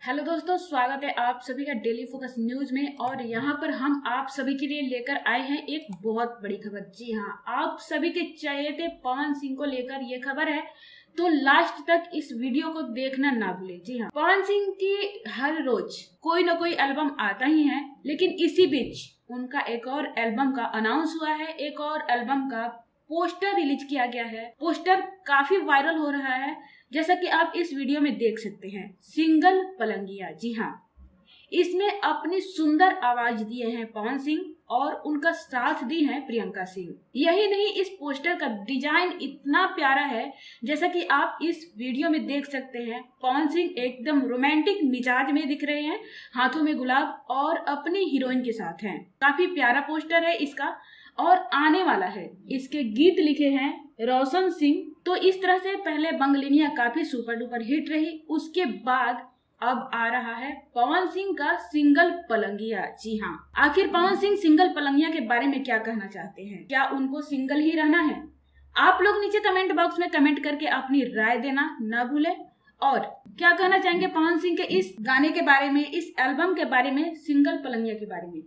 Hello दोस्तों, स्वागत है आप सभी का डेली फोकस न्यूज में। और यहाँ पर हम आप सभी के लिए लेकर आए हैं एक बहुत बड़ी खबर। जी हाँ, आप सभी के चहेते पवन सिंह को लेकर ये खबर है, तो लास्ट तक इस वीडियो को देखना ना भूलें। जी हाँ, पवन सिंह की हर रोज कोई ना कोई एल्बम आता ही है, लेकिन इसी बीच उनका एक और एल्बम का अनाउंस हुआ है, एक और एल्बम का पोस्टर रिलीज किया गया है। पोस्टर काफी वायरल हो रहा है, जैसा कि आप इस वीडियो में देख सकते हैं। सिंगल पलंगिया, जी हाँ, इसमें अपनी सुंदर आवाज दिए हैं पवन सिंह और उनका साथ दी है प्रियंका सिंह। यही नहीं, इस पोस्टर का डिजाइन इतना प्यारा है, जैसा कि आप इस वीडियो में देख सकते हैं। पवन सिंह एकदम रोमांटिक मिजाज में दिख रहे हैं, हाथों में गुलाब और अपनी हीरोइन के साथ हैं। काफी प्यारा पोस्टर है इसका और आने वाला है। इसके गीत लिखे हैं रोशन सिंह। तो इस तरह से पहले बंगलिनिया काफी सुपर डुपर हिट रही, उसके बाद अब आ रहा है पवन सिंह का सिंगल पलंगिया। जी हाँ, आखिर पवन सिंह सिंगल पलंगिया के बारे में क्या कहना चाहते हैं? क्या उनको सिंगल ही रहना है? आप लोग नीचे कमेंट बॉक्स में कमेंट करके अपनी राय देना ना भूलें। और क्या कहना चाहेंगे पवन सिंह के इस गाने के बारे में, इस एल्बम के बारे में, सिंगल पलंगिया के बारे में?